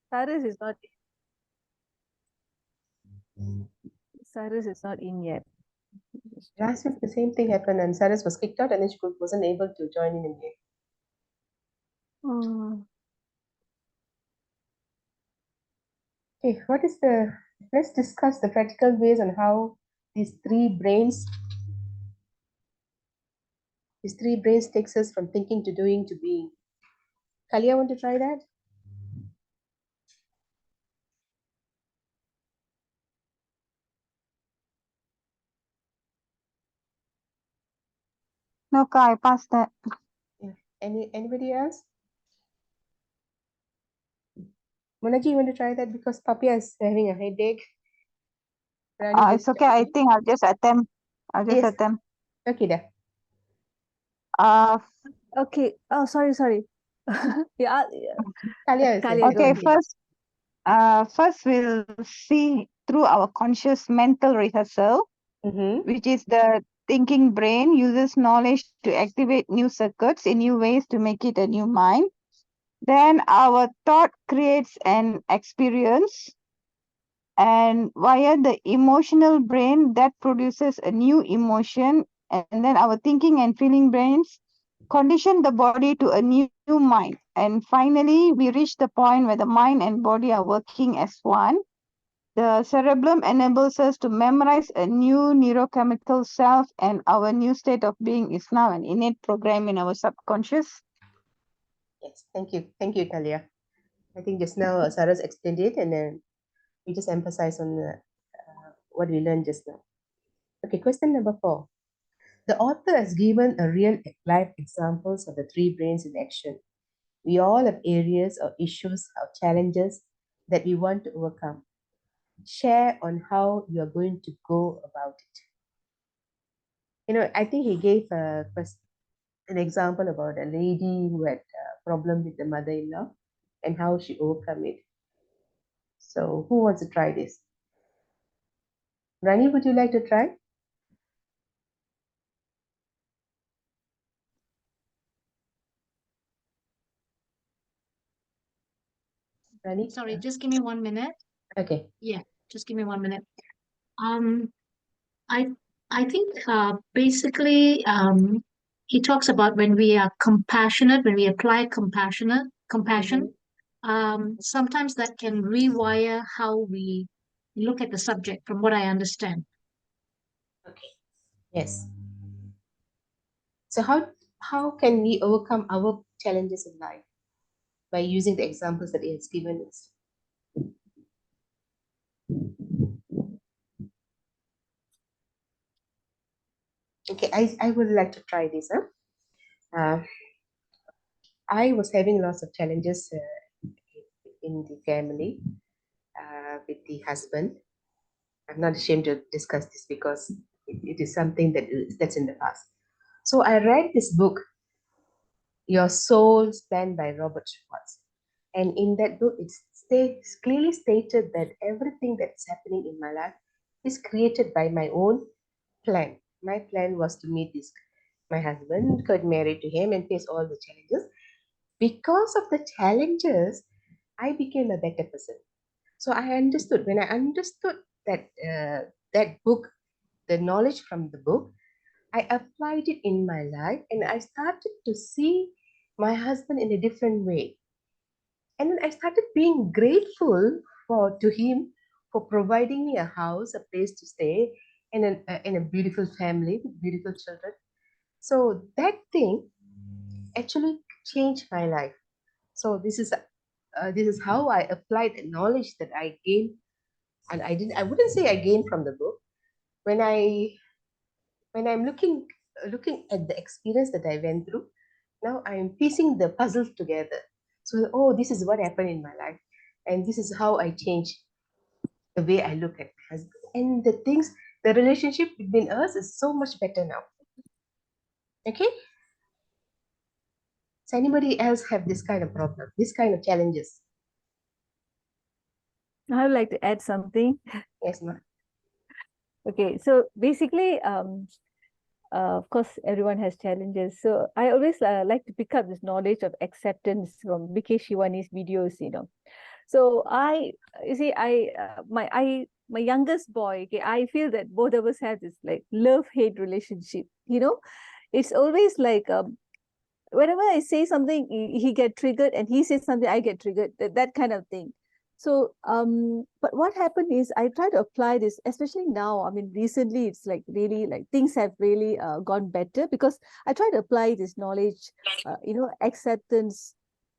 Cyrus is not. Cyrus is not in yet. Last week, the same thing happened, and Cyrus was kicked out, and then she wasn't able to join in again. Oh. Okay, let's discuss the practical ways on how these three brains takes us from thinking to doing to being. Kalia, want to try that? No, I passed that. Yeah. Anybody else? Monaji, you want to try that because Papia is having a headache? Rani It's okay. I think I'll just attempt. Yes. Okay, dah. Okay. Oh, sorry. Yeah. Kalia, Kalia, go okay, ahead. first we'll see through our conscious mental rehearsal, which is the thinking brain uses knowledge to activate new circuits in new ways to make it a new mind. Then our thought creates an experience, and via the emotional brain that produces a new emotion, and then our thinking and feeling brains condition the body to a new mind. And finally, we reach the point where the mind and body are working as one. The cerebellum enables us to memorize a new neurochemical self, and our new state of being is now an innate program in our subconscious. Yes, thank you, Kalia. I think just now Sarah's explained it, and then we just emphasize on what we learned just now. Okay, question number 4. The author has given a real life examples of the three brains in action. We all have areas or issues or challenges that we want to overcome. Share on how you are going to go about it. I think he gave an example about a lady who had a problem with the mother-in-law and how she overcome it. So who wants to try this? Rani, would you like to try? Rani? Sorry, just give me 1 minute. Okay. Yeah, just give me 1 minute. I think basically he talks about when we are compassionate, when we apply compassion, sometimes that can rewire how we look at the subject, from what I understand. Okay. Yes. So how can we overcome our challenges in life? By using the examples that he has given us. Okay, I would like to try this. I was having lots of challenges in the family with the husband. I'm not ashamed to discuss this because it is something that's in the past. So I read this book, Your Soul's Plan by Robert Schwartz. And in that book, it clearly stated that everything that's happening in my life is created by my own plan. My plan was to meet my husband, got married to him, and face all the challenges. Because of the challenges, I became a better person. So when I understood that book, the knowledge from the book, I applied it in my life, and I started to see my husband in a different way. And then I started being grateful to him for providing me a house, a place to stay, and a beautiful family with beautiful children. So that thing actually changed my life. So this is how I applied the knowledge that I gained, and I wouldn't say I gained from the book. When I'm looking at the experience that I went through, now I'm piecing the puzzles together. So, oh, this is what happened in my life, and this is how I changed the way I look at my husband. And the relationship between us is so much better now. Okay? Does anybody else have this kind of problem, this kind of challenges? I would like to add something. Yes, ma'am. Okay, so basically, of course, everyone has challenges. So I always like to pick up this knowledge of acceptance from Vikesh Shivani's videos, So you see, my youngest boy, okay, I feel that both of us have this like love-hate relationship. It's always like whenever I say something, he get triggered, and he says something, I get triggered. That kind of thing. So, but what happened is I try to apply this, especially now. I mean, recently it's like really like things have really gone better because I try to apply this knowledge, acceptance,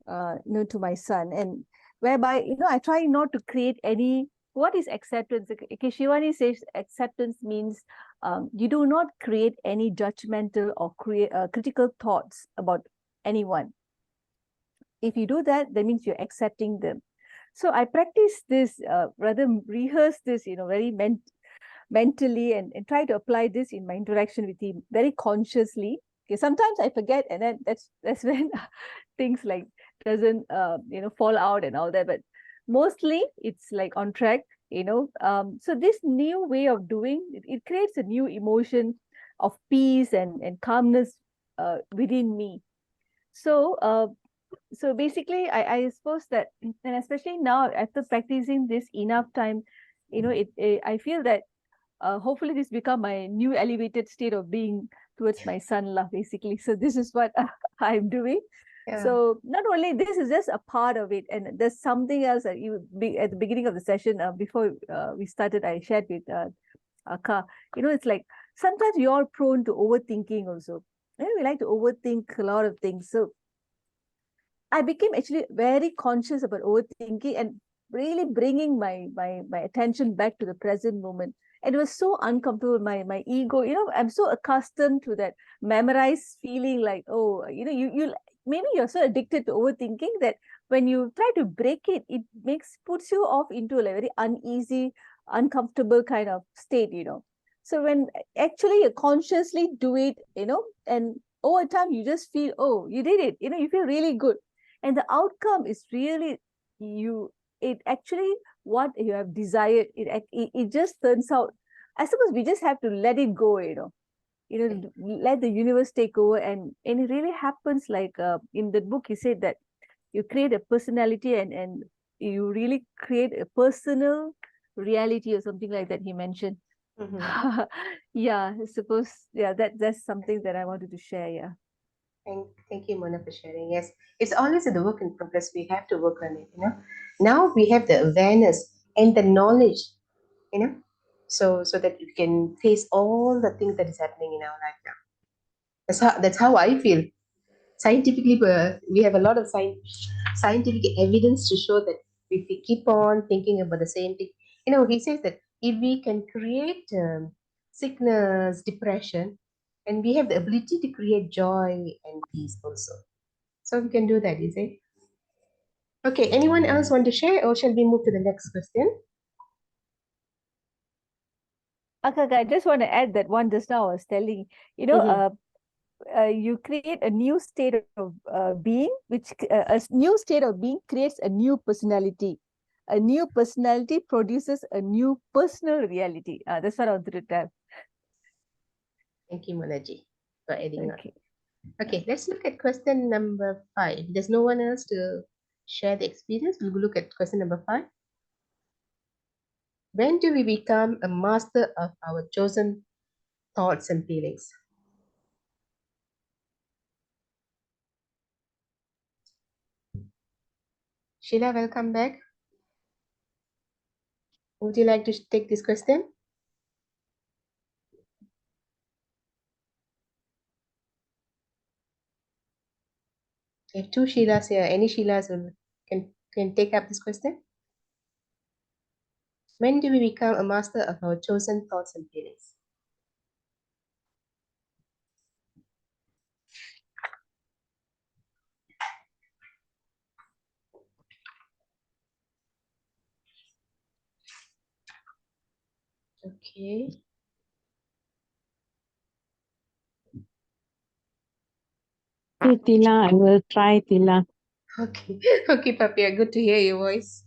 to my son, and whereby I try not to create any. What is acceptance? Okay, Shivani says acceptance means you do not create any judgmental or create critical thoughts about anyone. If you do that, that means you're accepting them. So I practice this, rather rehearse this, very mentally, and try to apply this in my interaction with him very consciously. Okay, sometimes I forget, and then that's when things like doesn't fall out and all that. But mostly it's like on track. So this new way of doing it creates a new emotion of peace and calmness within me. So basically I suppose that, and especially now after practicing this enough time, I feel that hopefully this become my new elevated state of being towards my son-in-law, basically. So this is what I'm doing. Yeah. So not only this is just a part of it, and there's something else that at the beginning of the session, before we started, I shared with Akka. It's like sometimes you're all prone to overthinking also. We like to overthink a lot of things. So I became actually very conscious about overthinking and really bringing my attention back to the present moment. And it was so uncomfortable. My ego, I'm so accustomed to that memorized feeling, like, oh, you maybe you're so addicted to overthinking that when you try to break it, it puts you off into a very uneasy, uncomfortable kind of state. So when actually you consciously do it, and over time you just feel, oh, you did it, you feel really good, and the outcome is really it actually what you have desired. It just turns out, I suppose we just have to let it go, let the universe take over, and it really happens. Like in the book he said that you create a personality, and you really create a personal reality or something like that he mentioned. Yeah, I suppose, yeah, that's something that I wanted to share. Yeah. Thank you, Mona, for sharing. Yes, it's always a work in progress. We have to work on it. Now we have the awareness and the knowledge, so that you can face all the things that is happening in our life now. That's how I feel. Scientifically, we have a lot of scientific evidence to show that if we keep on thinking about the same thing, he says that if we can create sickness, depression, and we have the ability to create joy and peace also. So we can do that, is it? Okay, anyone else want to share, or shall we move to the next question? Okay, I just want to add that one just now I was telling, you create a new state of being, which a new state of being creates a new personality. A new personality produces a new personal reality. That's what I wanted to tell. Thank you, Monaji, for adding Okay. on. Okay, let's look at question number 5. There's no one else to share the experience. We'll look at question number 5. When do we become a master of our chosen thoughts and feelings? Sheila, welcome back. Would you like to take this question? I have 2 Sheilas here. Any Sheilas can take up this question? When do we become a master of our chosen thoughts and feelings? Okay. Okay, Tila, I will try, Tila. Okay. Okay, Papia, good to hear your voice.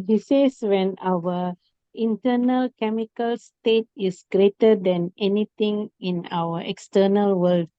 He says when our internal chemical state is greater than anything in our external world,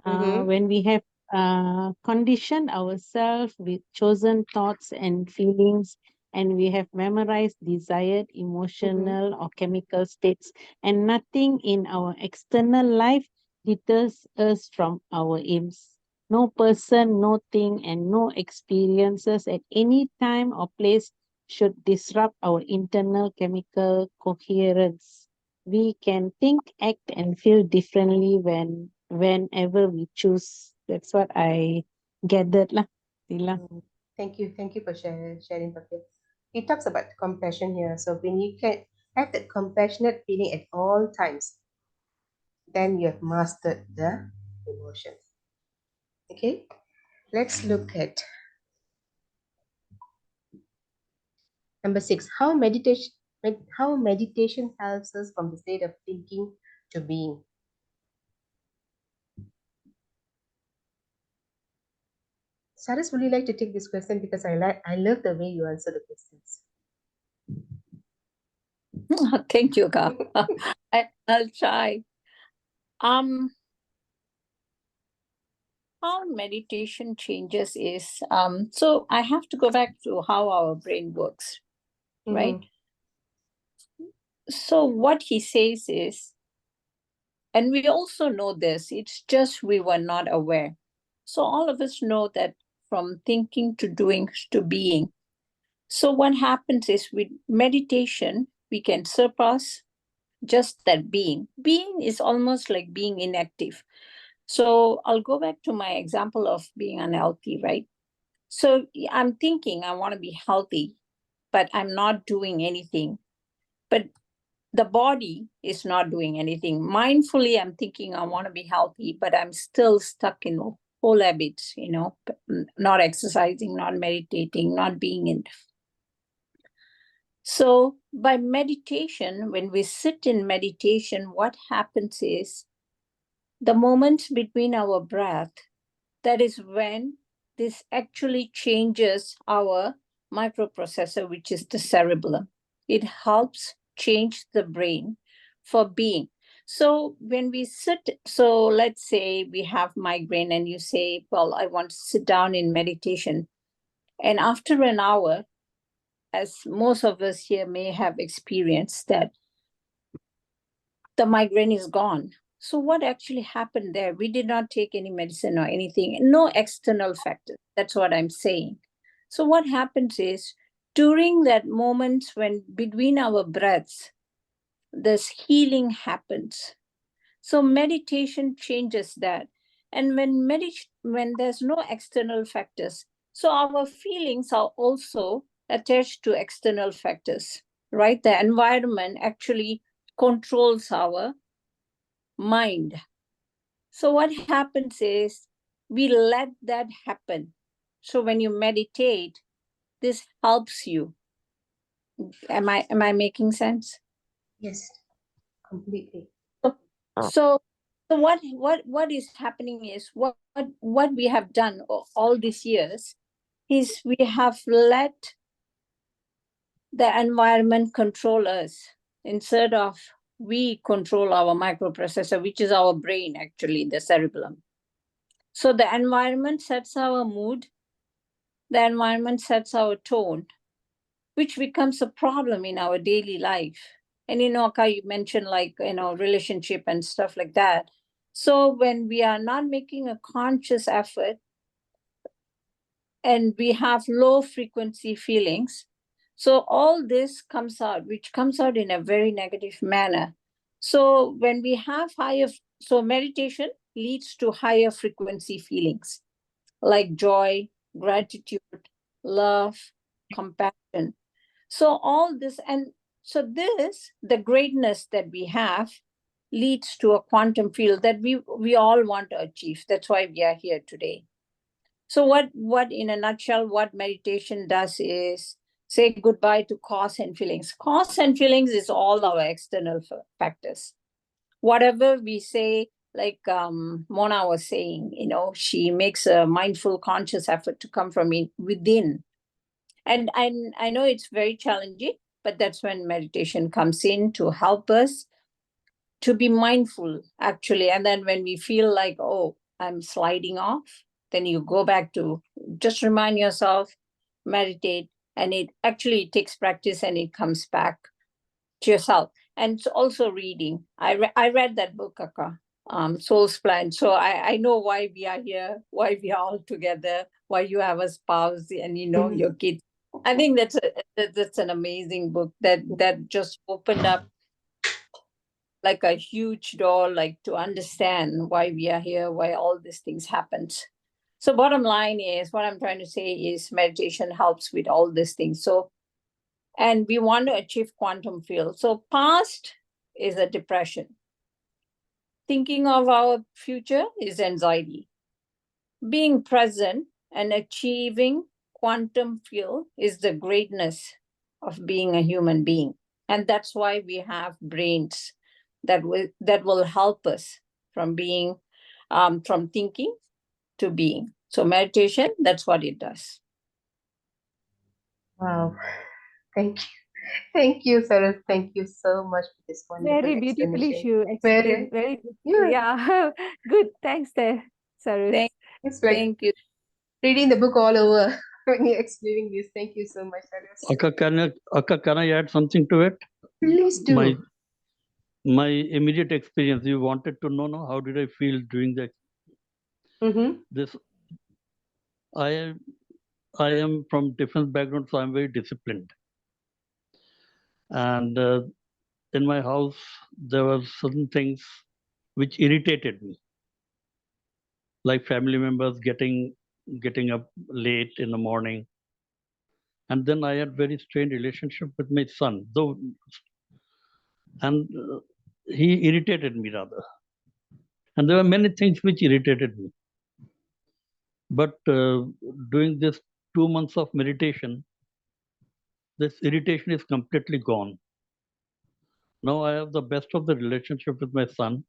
when we have conditioned ourselves with chosen thoughts and feelings, and we have memorized desired emotional or chemical states, and nothing in our external life deters us from our aims. No person, no thing, and no experiences at any time or place should disrupt our internal chemical coherence. We can think, act, and feel differently whenever we choose. That's what I gathered lah, Tila. Thank you for sharing, Patil. He talks about compassion here. So when you can have that compassionate feeling at all times, then you have mastered the emotions. Okay, let's look at number 6. How meditation helps us from the state of thinking to being. Saras, would you like to take this question, because I love the way you answer the questions. Thank you, Ka. I'll try. How meditation changes is so I have to go back to how our brain works, right? So what he says is, and we also know this, it's just we were not aware. So all of us know that from thinking to doing to being. So what happens is with meditation, we can surpass just that being. Being is almost like being inactive. So I'll go back to my example of being unhealthy, right? So I'm thinking I want to be healthy, but I'm not doing anything. But the body is not doing anything. Mindfully, I'm thinking I want to be healthy, but I'm still stuck in old habits, not exercising, not meditating, not being in. So by meditation, when we sit in meditation, what happens is the moments between our breath, that is when this actually changes our microprocessor, which is the cerebellum. It helps change the brain for being. So when we sit, so let's say we have migraine and you say, well, I want to sit down in meditation. And after an hour, as most of us here may have experienced, that the migraine is gone. So what actually happened there? We did not take any medicine or anything, no external factors. That's what I'm saying. So what happens is during that moment when between our breaths, this healing happens. So meditation changes that. And when there's no external factors, so our feelings are also attached to external factors, right? The environment actually controls our mind. So what happens is we let that happen. So when you meditate, this helps you. Am I making sense? Yes, completely. So what is happening is what we have done all these years is we have let the environment control us instead of we control our microprocessor, which is our brain, actually, the cerebellum. So the environment sets our mood, the environment sets our tone, which becomes a problem in our daily life. And Ka, you mentioned relationship and stuff like that. So when we are not making a conscious effort and we have low frequency feelings, so all this comes out, which comes out in a very negative manner. So when we have so meditation leads to higher frequency feelings like joy, gratitude, love, compassion. So all this, and so the greatness that we have leads to a quantum field that we all want to achieve. That's why we are here today. So what in a nutshell, what meditation does is say goodbye to cause and feelings. Cause and feelings is all our external factors. Whatever we say, like Mona was saying, she makes a mindful, conscious effort to come from within. And I know it's very challenging, but that's when meditation comes in to help us to be mindful, actually. And then when we feel like, oh, I'm sliding off, then you go back to just remind yourself, meditate, and it actually takes practice and it comes back to yourself. And it's also reading. I read that book, Kaka, Soul's Plan. So I know why we are here, why we are all together, why you have a spouse and your kids. I think that's an amazing book that just opened up like a huge door, like to understand why we are here, why all these things happens. So bottom line is, what I'm trying to say is meditation helps with all these things. So, and we want to achieve quantum field. So past is a depression. Thinking of our future is anxiety. Being present and achieving quantum field is the greatness of being a human being. And that's why we have brains that will help us from being, from thinking to being. So meditation, that's what it does. Wow. Thank you. Thank you, Sarah. Thank you so much for this wonderful Very beautifully explanation. you explained. Very beautifully. Yeah. Good. Thanks there, Sarus. It's like Thank you. reading the book all over when you're explaining this. Thank you so much, Sarah. Akka, can I add something to it? Please do. My immediate experience, you wanted to know, how did I feel during this? I am from defense background, so I'm very disciplined. And in my house, there were certain things which irritated me, like family members getting up late in the morning. And then I had very strained relationship with my son, though, and he irritated me rather. And there were many things which irritated me. But during this 2 months of meditation, this irritation is completely gone. Now I have the best of the relationship with my son.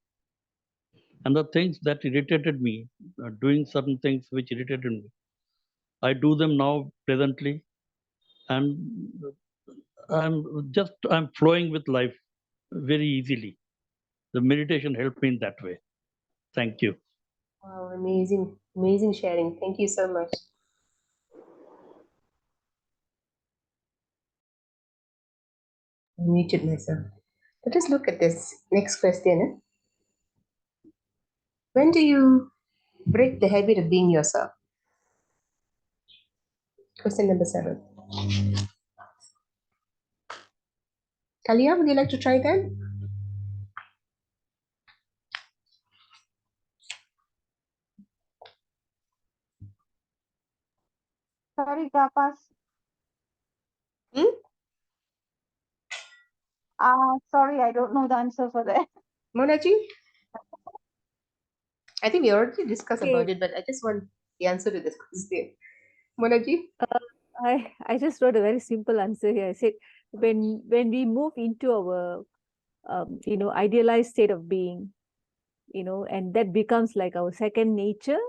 And the things that irritated me, doing certain things which irritated me, I do them now pleasantly. And I'm flowing with life very easily. The meditation helped me in that way. Thank you. Wow, amazing, amazing sharing. Thank you so much. I muted myself. Let us look at this next question. When do you break the habit of being yourself? Question number 7. Kalia, would you like to try that? Sorry, Kapas. Sorry, I don't know the answer for that. Monaji? I think we already discussed Okay. about it, but I just want the answer to this question. Monaji? I just wrote a very simple answer here. I said when we move into our idealized state of being, and that becomes like our second nature,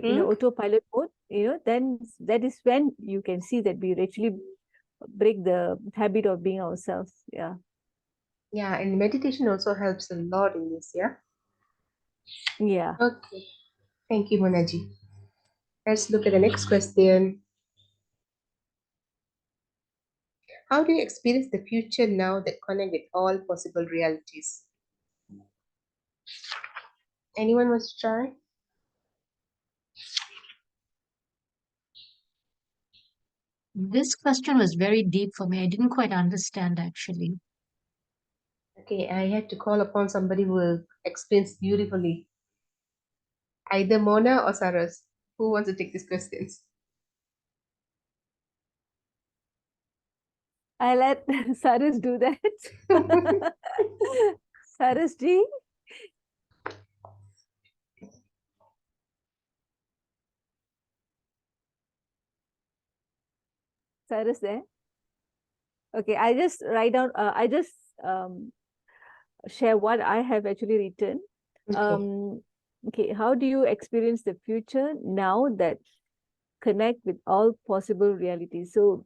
in autopilot mode, then that is when you can see that we actually break the habit of being ourselves. Yeah. Yeah, and meditation also helps a lot in this, yeah? Yeah. Okay. Thank you, Monaji. Let's look at the next question. How do you experience the future now that connect with all possible realities? Anyone wants to try? This question was very deep for me. I didn't quite understand actually. Okay, I had to call upon somebody who will explain beautifully. Either Mona or Saras. Who wants to take these questions? I let Saras do that. Saras ji. Saras there. Okay, I just write down. I just share what I have actually written. Okay. Okay, how do you experience the future now that connect with all possible realities? So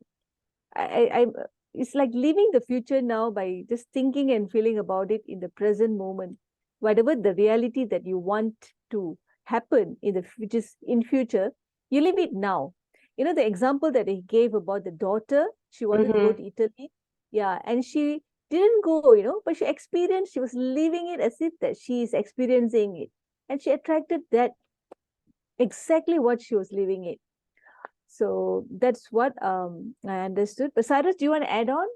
I it's like living the future now by just thinking and feeling about it in the present moment, whatever the reality that you want to happen which is in future, you live it now. You know, the example that he gave about the daughter, she wanted to go to Italy. Yeah, and she didn't go, you know, but she experienced, she was living it as if that she is experiencing it. And she attracted that exactly what she was living it. So that's what I understood. But Cyrus, do you want to add on?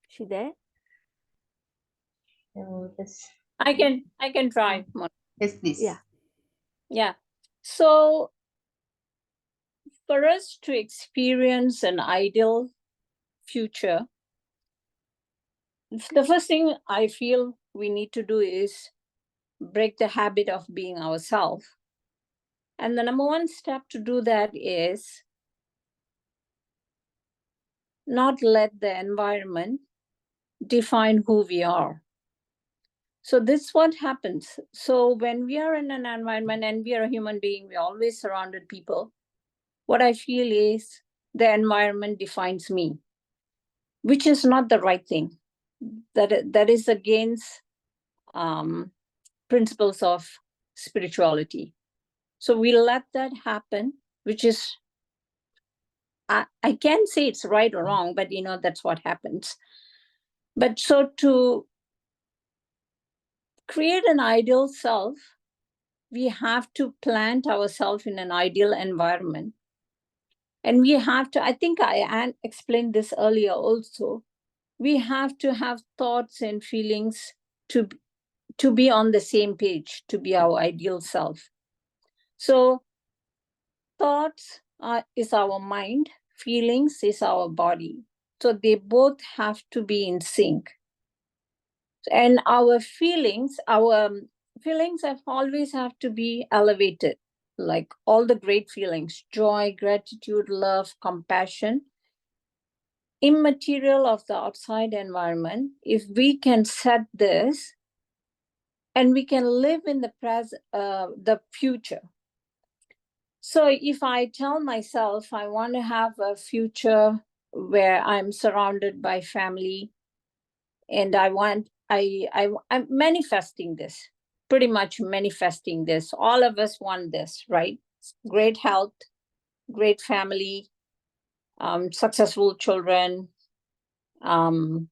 Is she there? No, that's I can try. yes, please. Yeah. Yeah. So for us to experience an ideal future, the first thing I feel we need to do is break the habit of being ourselves. And the number one step to do that is not let the environment define who we are. So this is what happens. So when we are in an environment and we are a human being, we're always surrounded people. What I feel is the environment defines me, which is not the right thing. That is against principles of spirituality. So we let that happen, which is, I can't say it's right or wrong, but you know, that's what happens. But so to create an ideal self, we have to plant ourselves in an ideal environment. And we have to, I think I explained this earlier also, we have to have thoughts and feelings to be on the same page, to be our ideal self. So thoughts is our mind, feelings is our body. So they both have to be in sync. And our feelings have always have to be elevated, like all the great feelings, joy, gratitude, love, compassion, immaterial of the outside environment. If we can set this and we can live in the present, the future. So if I tell myself I want to have a future where I'm surrounded by family, and I'm manifesting this, pretty much manifesting this. All of us want this, right? Great health, great family, successful children,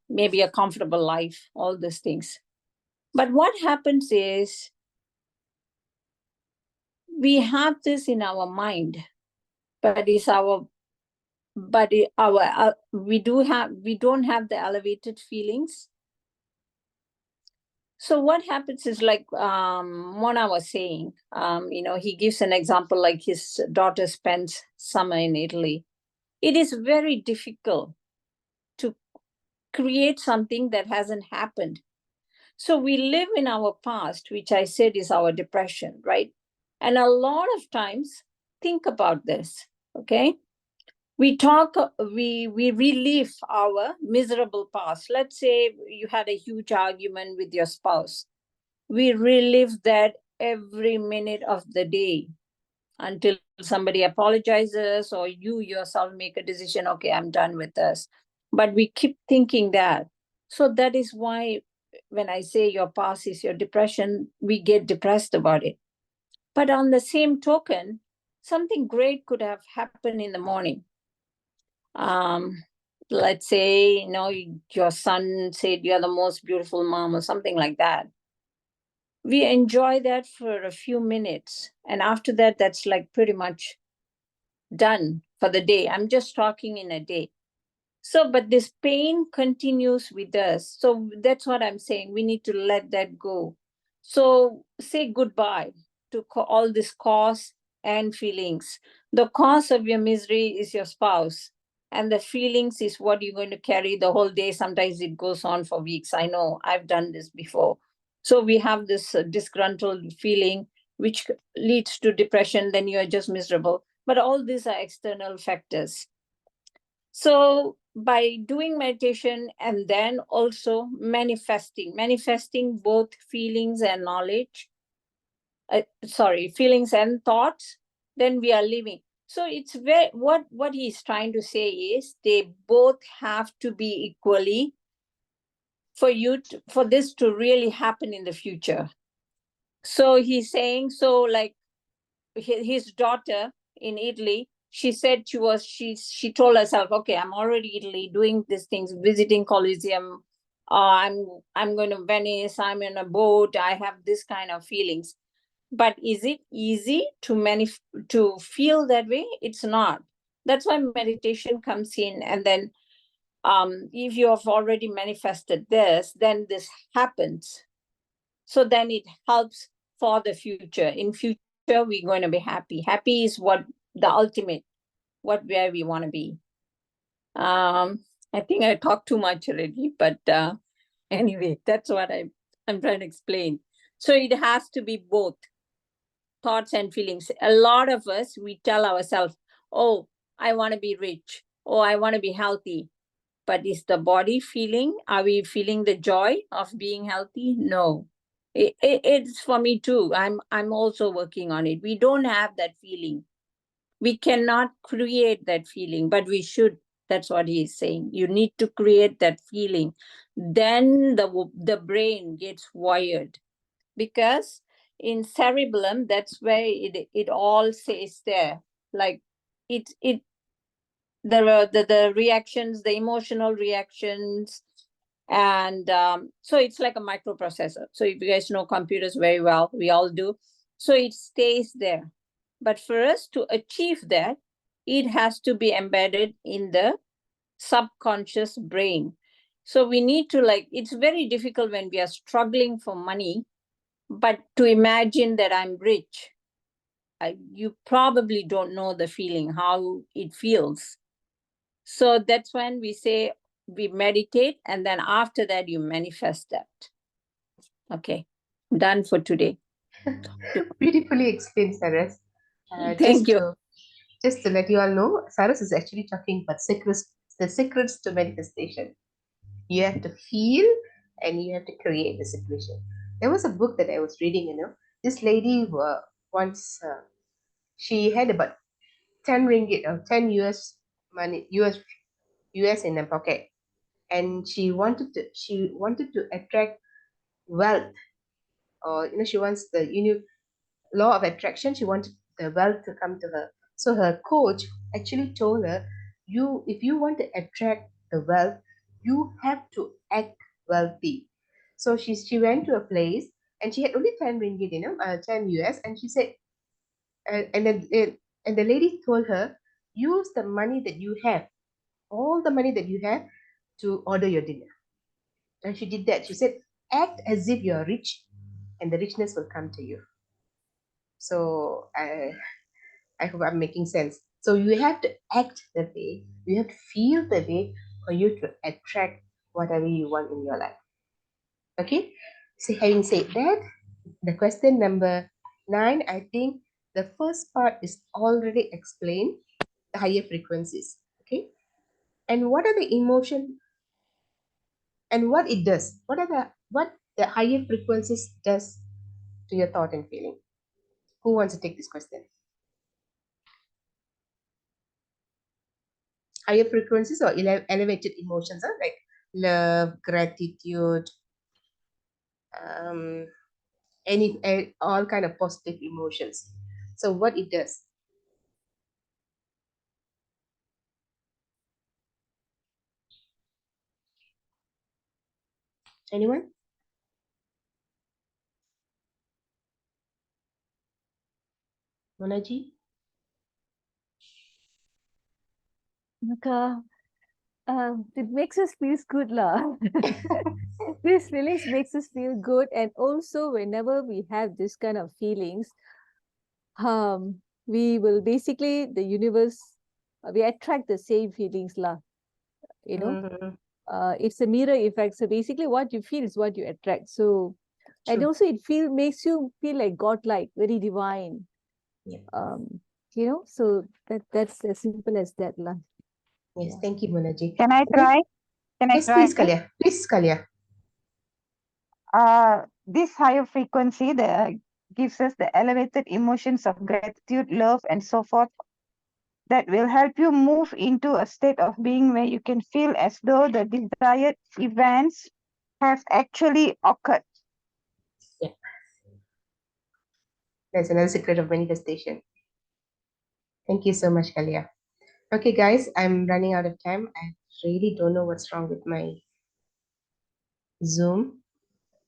maybe a comfortable life, all these things. But what happens is we have this in our mind, but we don't have the elevated feelings. So what happens is, like Mona was saying, you know, he gives an example like his daughter spends summer in Italy. It is very difficult to create something that hasn't happened. So we live in our past, which I said is our depression, right? And a lot of times, think about this, okay? We relive our miserable past. Let's say you had a huge argument with your spouse. We relive that every minute of the day until somebody apologizes or you yourself make a decision, okay, I'm done with this. But we keep thinking that. So that is why when I say your past is your depression, we get depressed about it. But on the same token, something great could have happened in the morning. Let's say, you know, your son said you're the most beautiful mom or something like that. We enjoy that for a few minutes. And after that, that's like pretty much done for the day. I'm just talking in a day. So, but this pain continues with us. So that's what I'm saying. We need to let that go. So say goodbye to all this cause and feelings. The cause of your misery is your spouse, and the feelings is what you're going to carry the whole day. Sometimes it goes on for weeks. I know, I've done this before. So we have this disgruntled feeling, which leads to depression. Then you are just miserable. But all these are external factors. So by doing meditation and then also manifesting both feelings and knowledge, feelings and thoughts, then we are living. So it's very, what he's trying to say is they both have to be equally for this to really happen in the future. So he's saying, so like his daughter in Italy, she said she told herself, okay, I'm already Italy doing these things, visiting Colosseum. I'm going to Venice. I'm in a boat. I have this kind of feelings. But is it easy to feel that way? It's not. That's why meditation comes in. And then if you have already manifested this, then this happens. So then it helps for the future. In future, we're going to be happy. Happy is what the ultimate, where we want to be. I think I talked too much already, but anyway, that's what I'm trying to explain. So it has to be both thoughts and feelings. A lot of us, we tell ourselves, oh, I want to be rich. Oh, I want to be healthy. But is the body feeling? Are we feeling the joy of being healthy? No. It's for me too. I'm also working on it. We don't have that feeling. We cannot create that feeling, but we should. That's what he's saying. You need to create that feeling. Then the brain gets wired, because in cerebellum, that's where it all says there. Like it the reactions, the emotional reactions, and so it's like a microprocessor. So if you guys know computers very well, we all do. So it stays there. But for us to achieve that, it has to be embedded in the subconscious brain. So we need to, like, it's very difficult when we are struggling for money, but to imagine that I'm rich, you probably don't know the feeling, how it feels. So that's when we say we meditate, and then after that you manifest that. Okay, done for today. Beautifully explained, Saras. Thank you. Just to let you all know, Saras is actually talking about the secrets to manifestation. You have to feel and you have to create the situation. There was a book that I was reading, this lady once, she had about 10 ringgit or 10 US money, US in her pocket. And she wanted to attract wealth, or, she wants the, law of attraction. She wanted the wealth to come to her. So her coach actually told her, if you want to attract the wealth, you have to act wealthy. So she went to a place and she had only 10 ringgit, 10 US, and she said, and the lady told her, use the money that you have, all the money that you have, to order your dinner. And she did that. She said, act as if you're rich, and the richness will come to you. So I hope I'm making sense. So you have to act the way, you have to feel the way for you to attract whatever you want in your life. Okay? So having said that, the question number 9, I think the first part is already explained, the higher frequencies. Okay? And what are the emotion and what it does? What the higher frequencies does to your thought and feeling? Who wants to take this question? Higher frequencies or elevated emotions, like love, gratitude, um, all kind of positive emotions. So what it does? Anyone? Monaji? Maka, it makes us feel good, lah. These feelings makes us feel good, and also whenever we have this kind of feelings, we will basically, the universe, we attract the same feelings, lah. Mhm. It's a mirror effect. So basically, what you feel is what you attract. So, and True. also it makes you feel like godlike, very divine. Yeah. So that's as simple as that, lah. Yes, thank you, Monaji. Can I Okay. try? Can I Yes, try? please, Kalia. Please, Kalia. This higher frequency gives us the elevated emotions of gratitude, love, and so forth, that will help you move into a state of being where you can feel as though the desired events have actually occurred. Yeah. That's another secret of manifestation. Thank you so much, Kalia. Okay, guys, I'm running out of time. I really don't know what's wrong with my Zoom.